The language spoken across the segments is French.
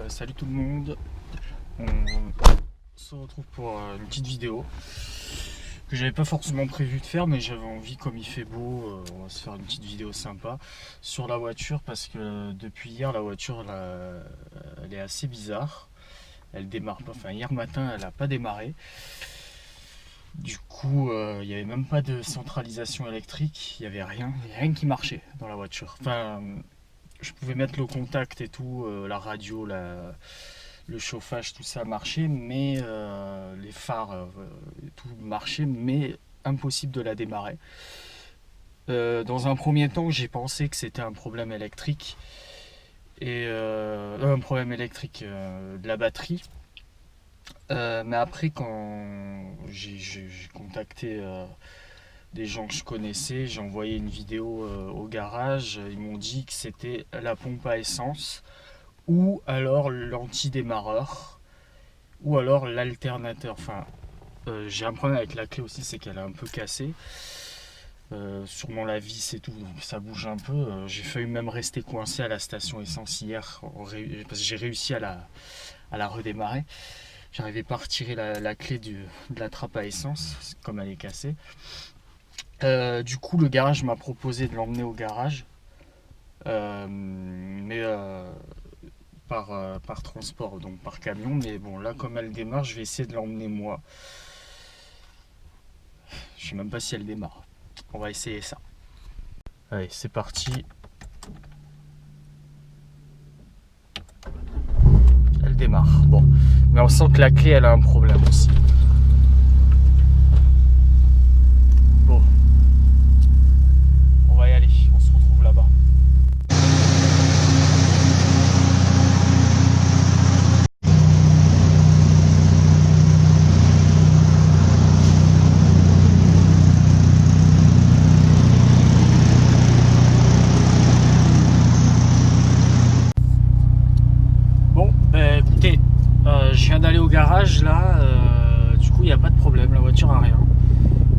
Salut tout le monde, on se retrouve pour une petite vidéo que j'avais pas forcément prévu de faire, mais j'avais envie, comme il fait beau, on va se faire une petite vidéo sympa sur la voiture parce que depuis hier la voiture elle est assez bizarre, elle démarre pas, enfin hier matin elle a pas démarré, du coup il n'y avait même pas de centralisation électrique, il y avait rien qui marchait dans la voiture, enfin je pouvais mettre le contact et tout, la radio, le chauffage, tout ça marchait, mais les phares, tout marchait, mais impossible de la démarrer. Dans un premier temps, j'ai pensé que c'était un problème électrique, un problème électrique de la batterie. Mais après, quand j'ai contacté des gens que je connaissais, j'ai envoyé une vidéo au garage, ils m'ont dit que c'était la pompe à essence ou alors l'antidémarreur ou alors l'alternateur. Enfin, j'ai un problème avec la clé aussi, c'est qu'elle est un peu cassée, sûrement la vis et tout, donc ça bouge un peu. J'ai failli même rester coincé à la station essence hier parce que j'ai réussi à la redémarrer. J'arrivais pas à retirer la clé de la trappe à essence comme elle est cassée. Du coup, le garage m'a proposé de l'emmener au garage, mais par transport, donc par camion. Mais bon, là, comme elle démarre, je vais essayer de l'emmener moi. Je sais même pas si elle démarre. On va essayer ça. Allez, c'est parti. Elle démarre. Bon, mais on sent que la clé, elle a un problème aussi. Bon. On va y aller, on se retrouve là-bas. Bon, écoutez, je viens d'aller au garage là, du coup il n'y a pas de problème, la voiture a rien.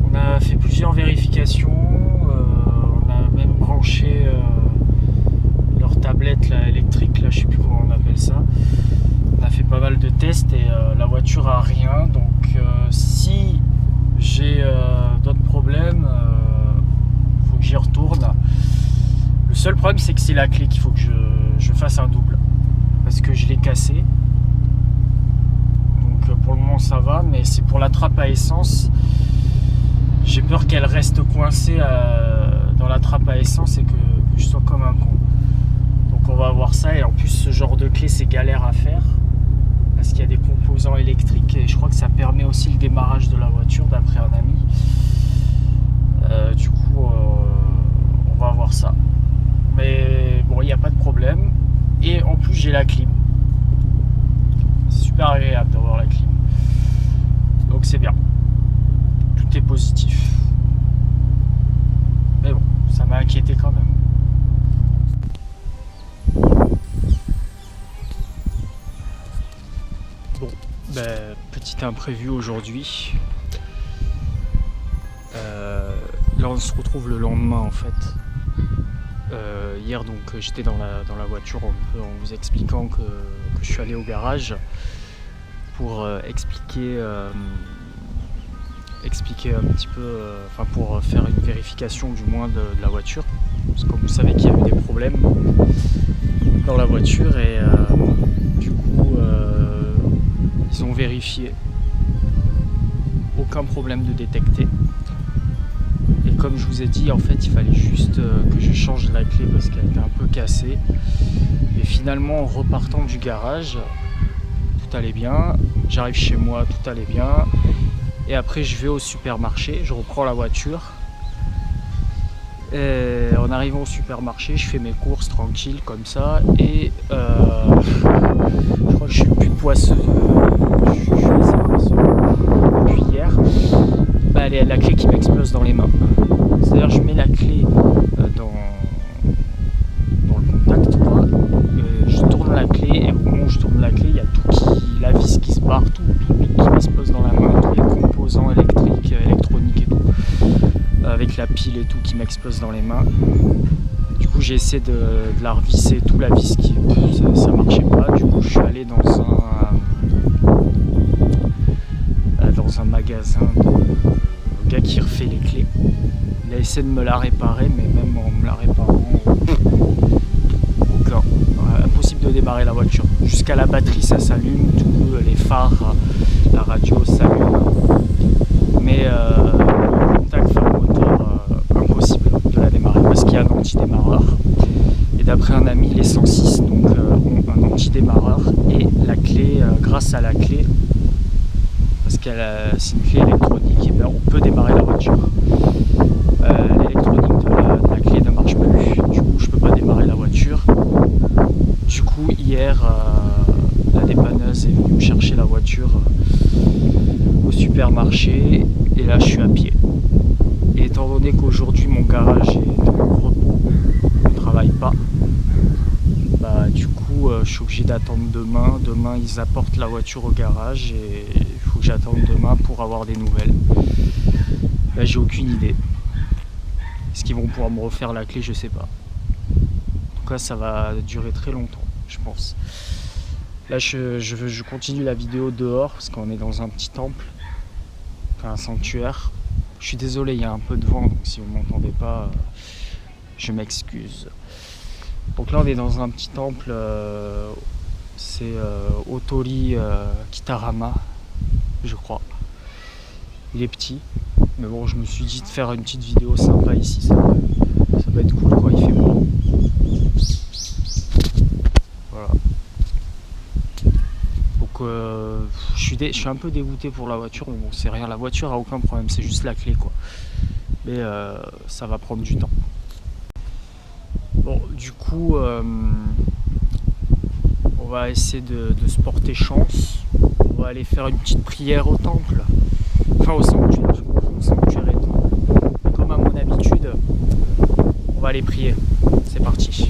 On a fait plusieurs vérifications, on a même branché leur tablette là, électrique, là, je sais plus comment on appelle ça. On a fait pas mal de tests et la voiture a rien, donc si j'ai d'autres problèmes, faut que j'y retourne. Le seul problème c'est que c'est la clé qu'il faut que je fasse un double, parce que je l'ai cassée. Donc pour le moment ça va, mais c'est pour la trappe à essence. J'ai peur qu'elle reste coincée dans la trappe à essence et que je sois comme un con. Donc on va voir ça. Et en plus ce genre de clé c'est galère à faire parce qu'il y a des composants électriques et je crois que ça permet aussi le démarrage de la voiture d'après un ami. Du coup on va voir ça. Mais bon, il n'y a pas de problème. Et en plus j'ai la clim. C'est super agréable d'avoir la clim. Donc c'est bien. Tout est positif. Mais bon, ça m'a inquiété quand même. Bon, petit imprévu aujourd'hui. Là on se retrouve le lendemain en fait. Hier donc j'étais dans la voiture en vous expliquant que je suis allé au garage pour expliquer un petit peu, pour faire une vérification du moins de la voiture, parce que comme vous savez qu'il y a eu des problèmes dans la voiture et du coup ils ont vérifié, aucun problème de détecter. Et comme je vous ai dit, en fait il fallait juste que je change la clé parce qu'elle était un peu cassée. Et finalement en repartant du garage, tout allait bien, j'arrive chez moi, tout allait bien. Et après je vais au supermarché, je reprends la voiture. Et en arrivant au supermarché, je fais mes courses tranquille comme ça. Et je crois que je suis plus poisseux depuis hier. La clé qui m'explose dans les mains. C'est-à-dire je mets la clé dans le contact quoi. Je tourne la clé et au moment où je tourne la clé, il y a la vis qui se barre, tout qui m'explose dans la main, tous les composants électriques, électroniques et tout, avec la pile et tout qui m'explose dans les mains. Du coup coup j'ai essayé de la revisser et tout, la vis qui ça marchait pas. Du coup je suis allé dans un magasin de gars qui refait les clés. Il a essayé de me la réparer, mais même en me la réparant, impossible de démarrer la voiture. Jusqu'à la batterie ça s'allume, tout, les phares, la radio s'allume. Mais le contact moteur, impossible de la démarrer parce qu'il y a un antidémarreur. Et d'après un ami, les 106 donc, ont un antidémarreur et la clé, grâce à la clé, parce que c'est une clé électronique, et bien on peut démarrer la voiture. L'électronique de la clé ne marche plus, du coup je peux pas démarrer la voiture. Du coup hier la dépanneuse est venue me chercher la voiture au supermarché et là je suis à pied. Et étant donné qu'aujourd'hui mon garage est en repos, ne travaille pas, bah du coup je suis obligé d'attendre demain. Demain ils apportent la voiture au garage et il faut que j'attende demain pour avoir des nouvelles. Là j'ai aucune idée. Est-ce qu'ils vont pouvoir me refaire la clé? Je sais pas. En tout cas ça va durer très longtemps, je pense. Là je continue la vidéo dehors parce qu'on est dans un petit temple, un sanctuaire. Je suis désolé, il y a un peu de vent, donc si vous ne m'entendez pas, je m'excuse. Donc là on est dans un petit temple, c'est Otori Kitarama, je crois. Il est petit, mais bon je me suis dit de faire une petite vidéo sympa ici, ça va être cool quoi, il fait beau. Voilà. Donc je suis un peu dégoûté pour la voiture, mais bon c'est rien, la voiture a aucun problème, c'est juste la clé quoi. Mais ça va prendre du temps. Bon du coup on va essayer de se porter chance. On va aller faire une petite prière au temple. Enfin au sanctuaire, je confonds sanctuaire et temple. Mais comme à mon habitude, on va aller prier. C'est parti.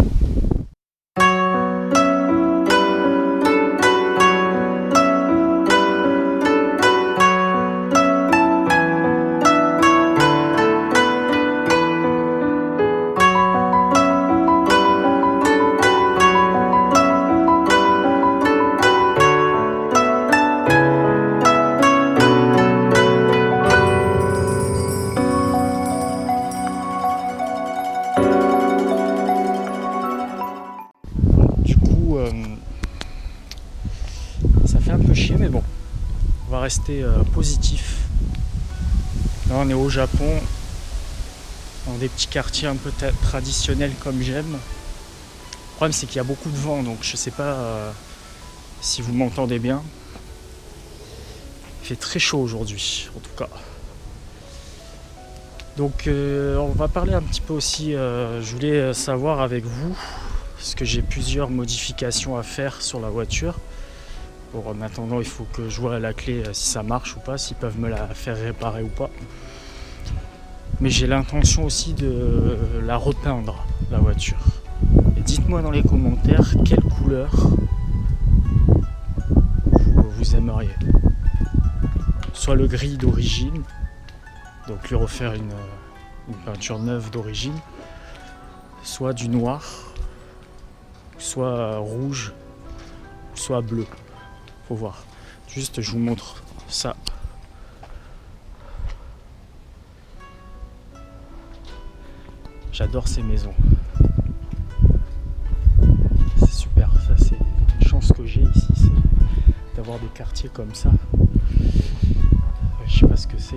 Ça fait un peu chier, mais bon, on va rester positif. Là on est au Japon, dans des petits quartiers un peu traditionnels comme j'aime. Le problème c'est qu'il y a beaucoup de vent, donc je sais pas si vous m'entendez bien. Il fait très chaud aujourd'hui en tout cas. Donc on va parler un petit peu aussi, je voulais savoir avec vous, parce que j'ai plusieurs modifications à faire sur la voiture. Bon, en attendant, il faut que je vois la clé si ça marche ou pas, s'ils peuvent me la faire réparer ou pas. Mais j'ai l'intention aussi de la repeindre, la voiture. Et dites-moi dans les commentaires quelle couleur vous aimeriez. Soit le gris d'origine, donc lui refaire une peinture neuve d'origine, soit du noir, soit rouge, soit bleu. Faut voir. Juste, je vous montre ça. J'adore ces maisons. C'est super. Ça, c'est une chance que j'ai ici, c'est d'avoir des quartiers comme ça. Je sais pas ce que c'est.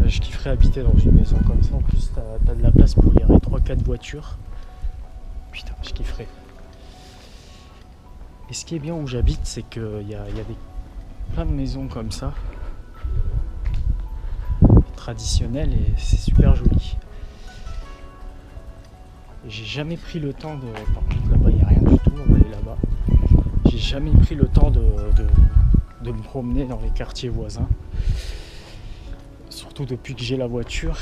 Je kifferais habiter dans une maison comme ça. En plus, t'as de la place pour garer 3-4 voitures. Putain, je kifferais. Et ce qui est bien où j'habite, c'est qu'il y a plein de maisons comme ça, traditionnelles, et c'est super joli. Et j'ai jamais pris le temps de... Par contre, là-bas, il n'y a rien du tout. On va aller là-bas. J'ai jamais pris le temps de me promener dans les quartiers voisins. Surtout depuis que j'ai la voiture.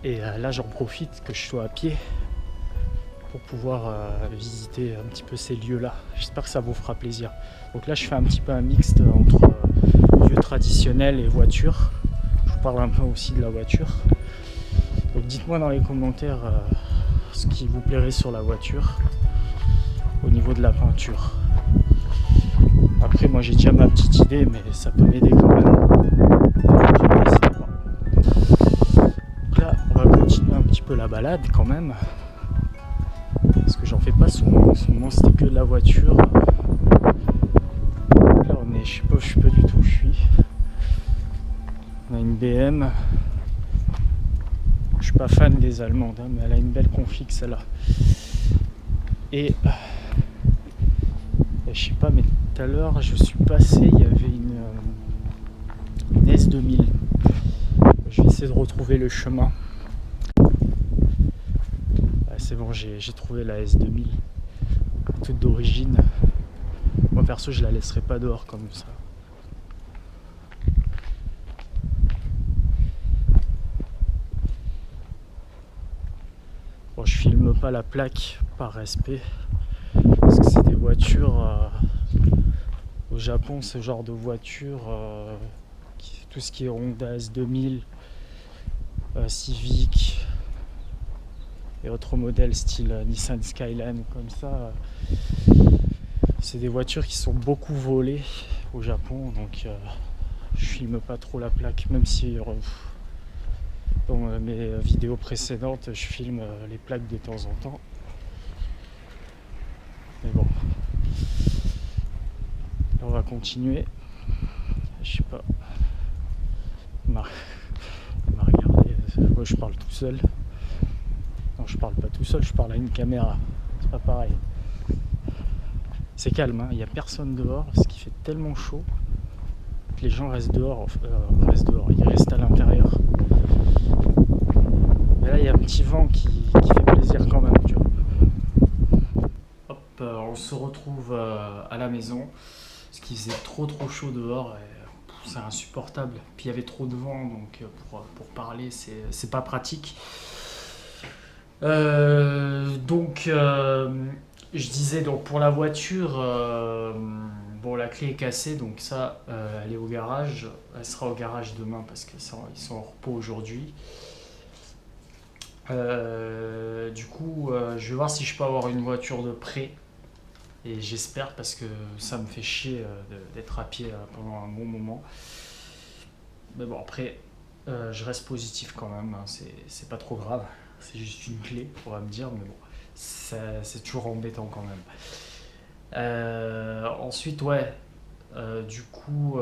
Et là j'en profite que je sois à pied pour pouvoir visiter un petit peu ces lieux là. J'espère que ça vous fera plaisir. Donc là je fais un petit peu un mixte entre vieux traditionnel et voiture. Je vous parle un peu aussi de la voiture. Donc dites-moi dans les commentaires ce qui vous plairait sur la voiture au niveau de la peinture. Après moi j'ai déjà ma petite idée, mais ça peut m'aider quand même. Donc là on va continuer un petit peu la balade quand même, parce que j'en fais pas souvent. En ce moment c'était que de la voiture. Là on est, je sais pas du tout où je suis. On a une BM. Je suis pas fan des allemandes, hein, mais elle a une belle config celle-là. Et je sais pas, mais tout à l'heure je suis passé, il y avait une S2000. Je vais essayer de retrouver le chemin. Ah, c'est bon, j'ai trouvé la S2000, toute d'origine. Moi perso je la laisserai pas dehors comme ça. Bon, je filme pas la plaque par respect, parce que c'est des voitures au Japon, ce genre de voiture, tout ce qui est Honda S2000, Civic et autres modèles style Nissan Skyline comme ça, c'est des voitures qui sont beaucoup volées au Japon, donc je filme pas trop la plaque, même si dans mes vidéos précédentes je filme les plaques de temps en temps. Mais bon, là, on va continuer. Je sais pas, il m'a regardé. Moi je parle tout seul. Non, je parle pas tout seul, je parle à une caméra, c'est pas pareil. C'est calme, hein, il n'y a personne dehors, parce qu'il fait tellement chaud que les gens restent dehors, ils restent à l'intérieur. Mais là il y a un petit vent qui fait plaisir quand même, tu vois. Hop, on se retrouve à la maison, parce qu'il faisait trop chaud dehors et c'est insupportable. Puis il y avait trop de vent, donc pour parler c'est pas pratique. Je disais, donc pour la voiture, bon, la clé est cassée, donc ça, elle est au garage. Elle sera au garage demain parce qu'ils sont en repos aujourd'hui. Du coup, je vais voir si je peux avoir une voiture de prêt. Et j'espère, parce que ça me fait chier d'être à pied pendant un bon moment. Mais bon, après, je reste positif quand même, hein, c'est pas trop grave. C'est juste une clé, on va me dire, mais bon, c'est toujours embêtant quand même. Ensuite, ouais, du coup,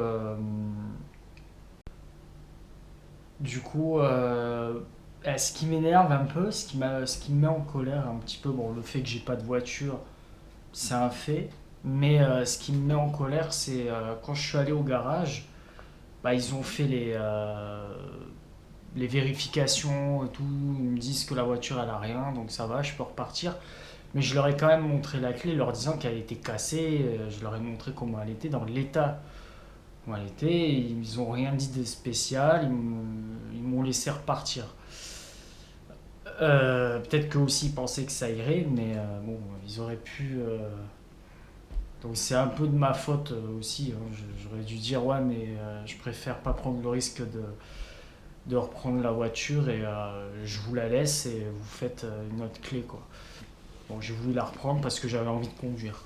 ce qui m'énerve un peu, ce qui me met en colère un petit peu, bon, le fait que j'ai pas de voiture, c'est un fait, mais ce qui me met en colère, c'est quand je suis allé au garage, bah, ils ont fait les vérifications et tout, ils me disent que la voiture elle a rien, donc ça va, je peux repartir. Mais je leur ai quand même montré la clé, leur disant qu'elle était cassée, je leur ai montré comment elle était, dans l'état où elle était, ils ont rien dit de spécial, ils m'ont laissé repartir. Peut-être qu'eux aussi ils pensaient que ça irait, mais bon, ils auraient pu... Donc c'est un peu de ma faute aussi, hein. J'aurais dû dire ouais, mais je préfère pas prendre le risque de reprendre la voiture et je vous la laisse et vous faites une autre clé, quoi. Bon, j'ai voulu la reprendre parce que j'avais envie de conduire.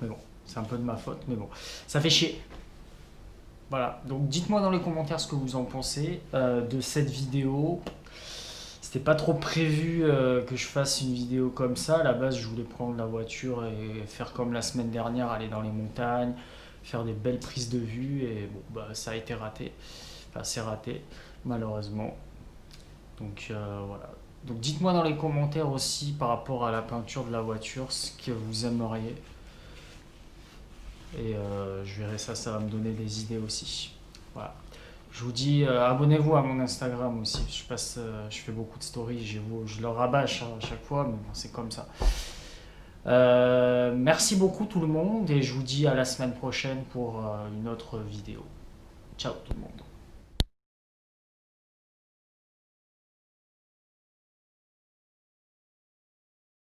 Mais bon, c'est un peu de ma faute, mais bon, ça fait chier. Voilà, donc dites-moi dans les commentaires ce que vous en pensez de cette vidéo. C'était pas trop prévu que je fasse une vidéo comme ça. À la base, je voulais prendre la voiture et faire comme la semaine dernière, aller dans les montagnes, faire des belles prises de vue, et bon, bah, ça a été raté. Enfin, c'est raté, malheureusement. Donc voilà. Donc dites-moi dans les commentaires aussi par rapport à la peinture de la voiture, ce que vous aimeriez. Et je verrai ça, ça va me donner des idées aussi. Voilà. Je vous dis, abonnez-vous à mon Instagram aussi. Je fais beaucoup de stories, je le rabâche à chaque fois, mais bon, c'est comme ça. Merci beaucoup tout le monde et je vous dis à la semaine prochaine pour une autre vidéo. Ciao tout le monde.